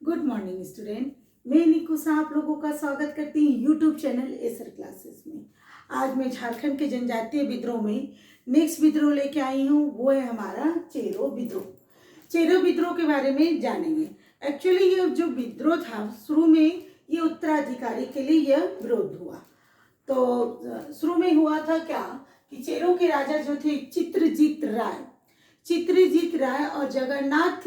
Good morning student. मैं निकुसा आप लोगों का स्वागत करती हूँ यूट्यूब चैनल एसर क्लासेस में। आज मैं झारखंड के जनजातीय विद्रोह में नेक्स्ट विद्रोह लेके आई हूँ, वो है हमारा चेरो विद्रोह। चेरो विद्रोह के बारे में जानेंगे। एक्चुअली ये जो विद्रोह था शुरू में ये उत्तराधिकारी के लिए यह विरोध हुआ। तो शुरू में हुआ था क्या कि चेरो के राजा जो थे चित्रजीत राय और जगन्नाथ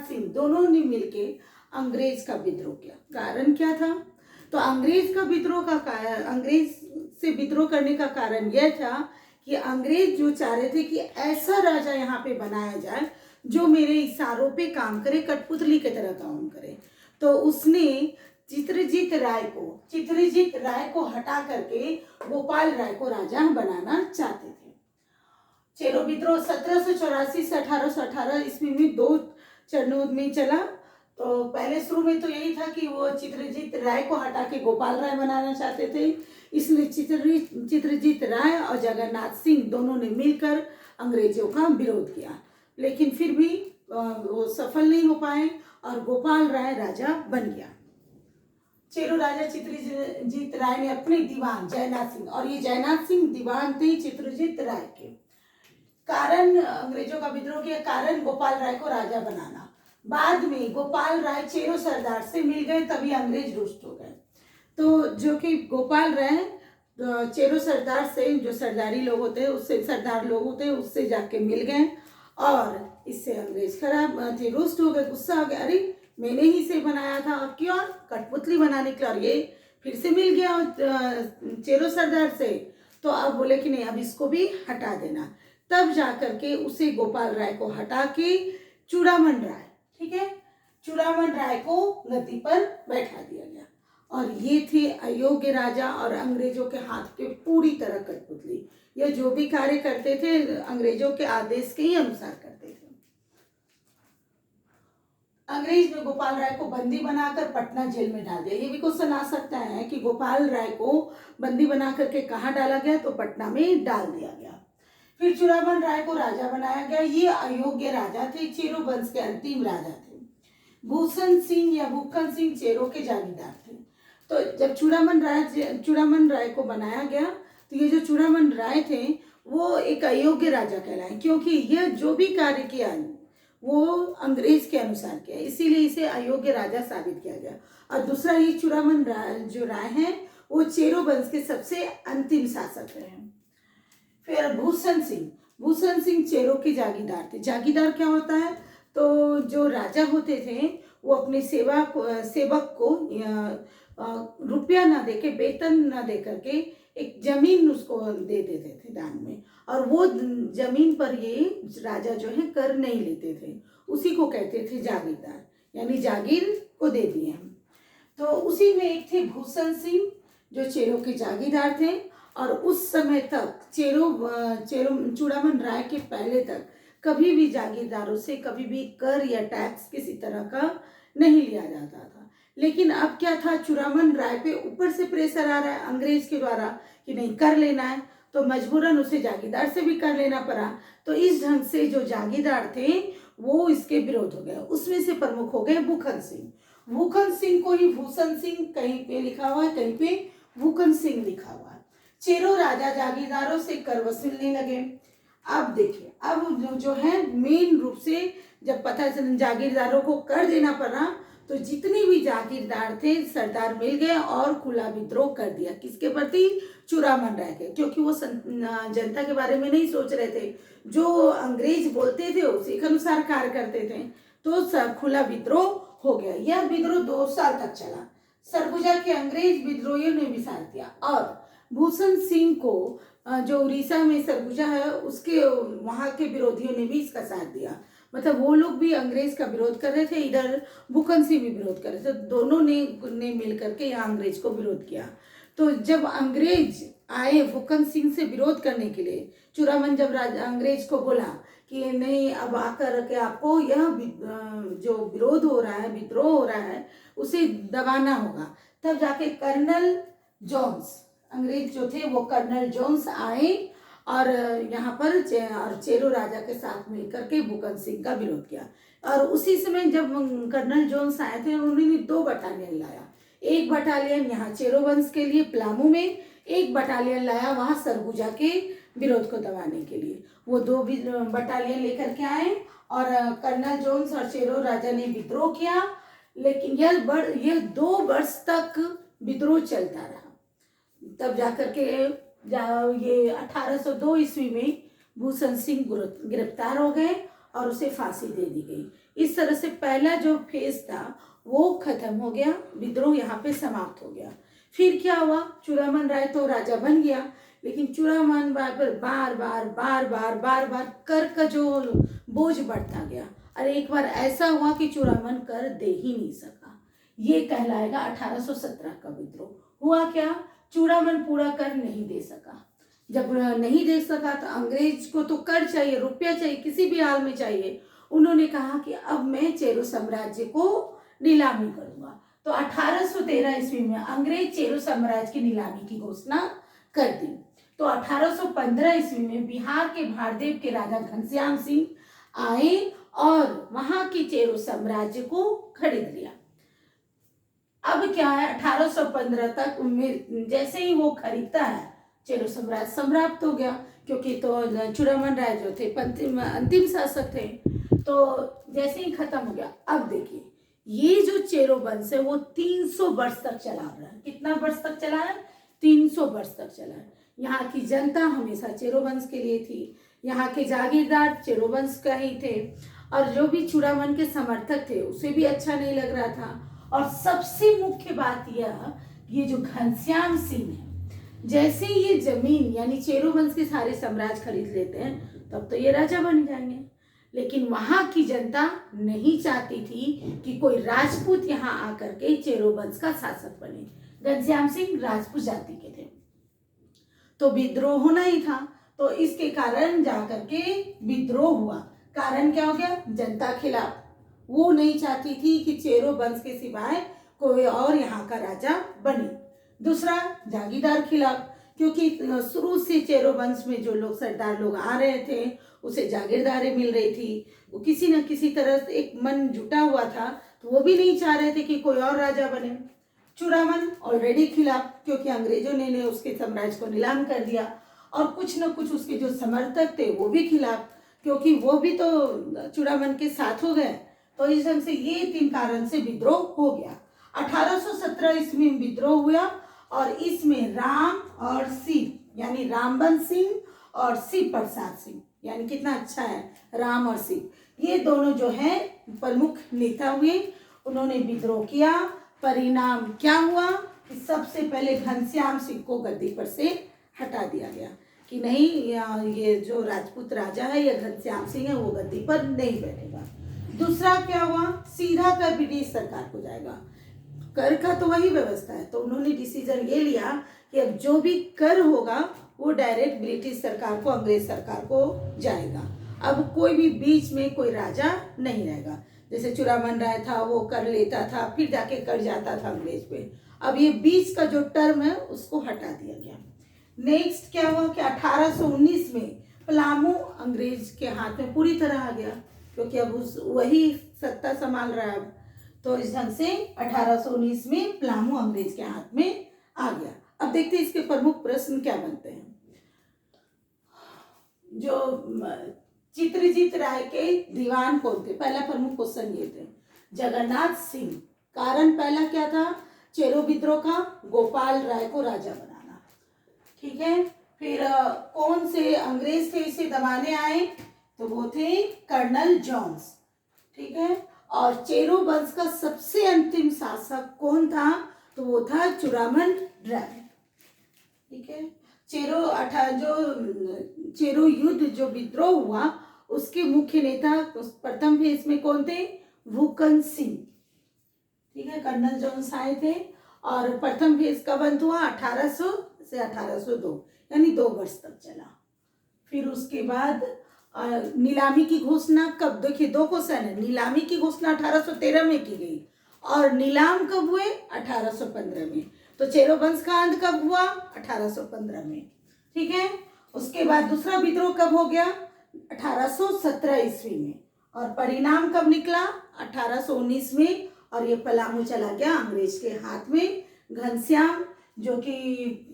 सिंह दोनों ने मिलके अंग्रेज का विद्रोह किया। कारण क्या था? तो अंग्रेज से विद्रोह करने का कारण यह था कि अंग्रेज जो चाह रहे थे कि ऐसा राजा यहाँ पे बनाया जाए जो मेरे इशारों पे काम करे, कठपुतली की तरह काम करे। तो उसने चित्रजीत राय को हटा करके गोपाल राय को राजा बनाना चाहते थे। चेरो विद्रोह 1784 से 1818 ईस्वी में 2 चरणों में चला। तो पहले शुरू में तो यही था कि वो चित्रजीत राय को हटा के गोपाल राय बनाना चाहते थे, इसलिए चित्रजीत राय और जगन्नाथ सिंह दोनों ने मिलकर अंग्रेजों का विरोध किया, लेकिन फिर भी वो सफल नहीं हो पाए और गोपाल राय राजा बन गया। चेरो राजा चित्रजीत राय ने अपने दीवान जयनाथ सिंह, और ये जयनाथ सिंह दीवान थे चित्रजीत राय के, कारण अंग्रेजों का विद्रोह के कारण गोपाल राय को राजा बनाना। बाद में गोपाल राय चेरो सरदार से मिल गए, तभी अंग्रेज रुष्ट हो गए। तो जो कि गोपाल राय चेरो सरदार से, जो सरदारी लोग होते हैं उससे, सरदार लोग होते हैं उससे जाके मिल गए और इससे अंग्रेज खराब थे, रुष्ट हो गए, गुस्सा हो गया, अरे मैंने ही से बनाया था और क्यों कठपुतली बनाने के लिए, और ये फिर से मिल गया चेरो सरदार से। तो अब बोले कि नहीं, अब इसको भी हटा देना। तब जाकर के उसे गोपाल राय को हटा के चूड़ामन राय, ठीक है, चूड़ामन राय को गद्दी पर बैठा दिया गया। और ये थे अयोग्य राजा और अंग्रेजों के हाथ के पूरी तरह कठपुतली। यह जो भी कार्य करते थे अंग्रेजों के आदेश के ही अनुसार करते थे। अंग्रेज ने गोपाल राय को बंदी बनाकर पटना जेल में डाल दिया। ये भी क्वेश्चन आ सकता है कि गोपाल राय को बंदी बना करके कहाँ डाला गया, तो पटना में डाल दिया गया। फिर चूड़ामन राय को राजा बनाया गया। ये अयोग्य राजा थे, चेरो वंश के अंतिम राजा थे। भूषण सिंह चेरो के जागीरदार थे। तो जब चूड़ामन राय को बनाया गया, तो ये जो चूड़ामन राय थे वो एक अयोग्य राजा कहलाए, क्योंकि यह जो भी कार्य किया वो अंग्रेज के अनुसार किया, इसीलिए इसे अयोग्य राजा साबित किया गया। और दूसरा, ये चूड़ामन राय है वो चेरो वंश के सबसे अंतिम शासक रहे। फिर भूषण सिंह चेरो के जागीरदार थे। जागीरदार क्या होता है? तो जो राजा होते थे वो अपने सेवक को रुपया ना देके, वेतन ना दे करके एक जमीन उसको दे देते थे दान में, और वो जमीन पर ये राजा जो है कर नहीं लेते थे, उसी को कहते थे जागीरदार, यानी जागीर को दे दिए हम। तो उसी में एक थे भूषण सिंह जो चेरो के जागीरदार थे, और उस समय तक चूड़ामन राय के पहले तक कभी भी जागीरदारों से कभी भी कर या टैक्स किसी तरह का नहीं लिया जाता था। लेकिन अब क्या था, चूड़ामन राय पे ऊपर से प्रेशर आ रहा है अंग्रेज के द्वारा कि नहीं कर लेना है, तो मजबूरन उसे जागीरदार से भी कर लेना पड़ा। तो इस ढंग से जो जागीरदार थे वो इसके विरोध हो गया। उसमें से प्रमुख हो गए भूखन सिंह को ही भूषण सिंह कहीं पे लिखा हुआ है, कहीं पे भूखन सिंह लिखा हुआ है। चेरो राजा जागीरदारों से कर वसूलने लगे। अब देखिए, अब जो है मेन रूप से जब पता चला जागीरदारों को कर देना पड़ा, तो जितने भी जागीरदार थे सरदार मिल गए और खुला विद्रोह कर दिया। किसके प्रति? चूड़ामन राय के, क्योंकि वो जनता के बारे में नहीं सोच रहे थे, जो अंग्रेज बोलते थे उसी के अनुसार कार्य करते थे। तो खुला विद्रोह हो गया। यह विद्रोह 2 साल तक चला। सरगुजा के अंग्रेज विद्रोहियों ने भी साथ दिया, और भूषण सिंह को जो उड़ीसा में सरगुजा है उसके वहाँ के विरोधियों ने भी इसका साथ दिया। मतलब वो लोग भी अंग्रेज का विरोध कर रहे थे, इधर भूखन सिंह भी विरोध कर रहे थे, दोनों ने मिल करके यहाँ अंग्रेज को विरोध किया। तो जब अंग्रेज आए भूखन सिंह से विरोध करने के लिए, चूड़ामन जब अंग्रेज को बोला कि नहीं, अब आकर के आपको यह जो विरोध हो रहा है, विद्रोह हो रहा है, उसे दबाना होगा, तब जाके कर्नल जोन्स, अंग्रेज जो थे वो कर्नल जोन्स आए और यहाँ पर और चेरो राजा के साथ मिलकर के भूकन सिंह का विरोध किया। और उसी समय जब कर्नल जोन्स आए थे उन्होंने 2 बटालियन लाया। एक बटालियन यहाँ चेरो वंश के लिए पलामू में, एक बटालियन लाया वहाँ सरगुजा के विरोध को दबाने के लिए। वो 2 बटालियन लेकर के आए और कर्नल जोन्स और चेरो राजा ने विद्रोह किया। लेकिन यह 2 वर्ष तक विद्रोह चलता रहा। तब जाकर के ये 1802 ईस्वी में भूषण सिंह गिरफ्तार हो गए और उसे फांसी दे दी गई। इस तरह से पहला जो फेज था वो खत्म हो गया, विद्रोह यहाँ पे समाप्त हो गया। फिर क्या हुआ, चूड़ामन राय तो राजा बन गया, लेकिन चूड़ामन राय पर बार बार कर का जो बोझ बढ़ता गया। और एक बार ऐसा हुआ कि चूड़ामन कर दे ही नहीं सका। ये कहलाएगा 1817 का विद्रोह। हुआ क्या, चूड़ामन पूरा कर नहीं दे सका। जब नहीं दे सका तो अंग्रेज को तो कर चाहिए, रुपया चाहिए, किसी भी हाल में चाहिए। उन्होंने कहा कि अब मैं चेरो साम्राज्य को नीलामी करूंगा। तो 1813 ईस्वी में अंग्रेज चेरो साम्राज्य की नीलामी की घोषणा कर दी। तो 1815 ईस्वी में बिहार के भारदेव के राजा घनश्याम सिंह आए और वहां की चेरो साम्राज्य को खरीद लिया। अब क्या है, 1815 तक जैसे ही वो खरीदता है चेरो साम्राज्य समाप्त हो गया, क्योंकि तो चूड़ामन राय जो थे अंतिम शासक थे। तो जैसे ही खत्म हो गया, अब देखिए ये जो चेरो वंश है वो 300 वर्ष तक चला रहा है। कितना वर्ष तक चला है, 300 वर्ष तक चला है। यहाँ की जनता हमेशा चेरो वंश के लिए थी, यहाँ के जागीरदार चेरो वंश का ही थे, और जो भी चूड़ामन के समर्थक थे उसे भी अच्छा नहीं लग रहा था। और सबसे मुख्य बात यह, ये जो घनश्याम सिंह है, जैसे ये जमीन यानी चेरो वंश के सारे साम्राज्य खरीद लेते हैं तब तो ये राजा बन जाएंगे। लेकिन वहां की जनता नहीं चाहती थी कि कोई राजपूत यहाँ आकर के चेरो वंश का शासक बने। घनश्याम सिंह राजपूत जाति के थे, तो विद्रोह होना ही था। तो इसके कारण जाकर के विद्रोह हुआ। कारण क्या हो गया, जनता खिलाफ। वो नहीं चाहती थी कि चेरो वंश के सिवाय कोई और यहाँ का राजा बने। दूसरा, जागीरदार खिलाफ, क्योंकि शुरू से चेरो वंश में जो लोग सरदार लोग आ रहे थे उसे जागीरदारी मिल रही थी। वो किसी न किसी तरह से एक मन जुटा हुआ था, तो वो भी नहीं चाह रहे थे कि कोई और राजा बने। चूड़ामन ऑलरेडी खिलाफ, क्योंकि अंग्रेजों ने उसके साम्राज्य को नीलाम कर दिया, और कुछ न कुछ उसके जो समर्थक थे वो भी खिलाफ, क्योंकि वो भी तो चूड़ामन के साथ हो गए। तो इस ढंग से ये 3 कारण से विद्रोह हो गया। 1817 ईस्वी में विद्रोह हुआ और इसमें राम और शिव यानी रामबन सिंह और शिव प्रसाद सिंह, यानी कितना अच्छा है, राम और शिव, ये दोनों जो है प्रमुख नेता हुए। उन्होंने विद्रोह किया। परिणाम क्या हुआ कि सबसे पहले घनश्याम सिंह को गद्दी पर से हटा दिया गया कि नहीं, ये जो राजपूत राजा है ये घनश्याम सिंह है, वो गद्दी पर नहीं बैठेगा। दूसरा क्या हुआ, सीधा कर ब्रिटिश सरकार को जाएगा। कर का तो वही व्यवस्था है, तो उन्होंने डिसीजन ये लिया कि अब जो भी कर होगा वो डायरेक्ट ब्रिटिश सरकार को, अंग्रेज सरकार को जाएगा। अब कोई भी बीच में कोई राजा नहीं रहेगा। जैसे चूड़ामन राय था वो कर लेता था, फिर जाके कर जाता था अंग्रेज पे। अब ये बीच का जो टर्म है उसको हटा दिया गया। नेक्स्ट क्या हुआ कि 1819 में पलामू अंग्रेज के हाथ में पूरी तरह आ गया, क्योंकि अब वही सत्ता संभाल रहा है। तो इस ढंग से 1819 में पलामू अंग्रेज के हाथ में आ गया। अब देखते हैं इसके प्रमुख प्रश्न क्या बनते हैं। जो चित्रजीत राय के दीवान कौन थे, पहला प्रमुख क्वेश्चन ये थे, जगन्नाथ सिंह। कारण पहला क्या था, चेरो विद्रोह का, गोपाल राय को राजा बनाना। ठीक है, फिर कौन से अंग्रेज थे इसे दबाने आए, तो वो थे कर्नल जोन्स। ठीक है, और चेरो वंश का सबसे अंतिम शासक कौन था, तो वो था चूड़ामन राय। ठीक है, चेरो युद्ध जो विद्रोह हुआ उसके मुख्य नेता प्रथम फेज में कौन थे, भूकन सिंह। ठीक है, कर्नल जोन्स आए थे। और प्रथम फेज कब अंत हुआ, 1800 से 1802, यानी 2 वर्ष तक चला। फिर उसके बाद नीलामी की घोषणा कब, देखिए 2 क्वेश्चन है। नीलामी की घोषणा 1813 में की गई और नीलाम कब हुए, 1815 में। तो चेरो वंश का अंत कब हुआ, 1815 में। ठीक है, उसके बाद दूसरा विद्रोह कब हो गया? 1817 ईस्वी में। और परिणाम कब निकला? 1819 में। और ये पलामू चला गया अंग्रेज के हाथ में। घनश्याम जो कि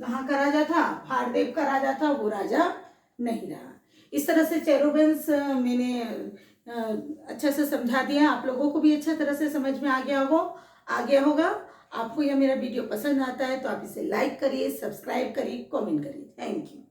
कहाँ का राजा था? फाड़देव का राजा था, वो राजा नहीं रहा। इस तरह से चेरोवेंस मैंने अच्छा से समझा दिया, आप लोगों को भी अच्छा तरह से समझ में आ गया होगा। आपको यह मेरा वीडियो पसंद आता है तो आप इसे लाइक करिए, सब्सक्राइब करिए, कमेंट करिए। Thank you.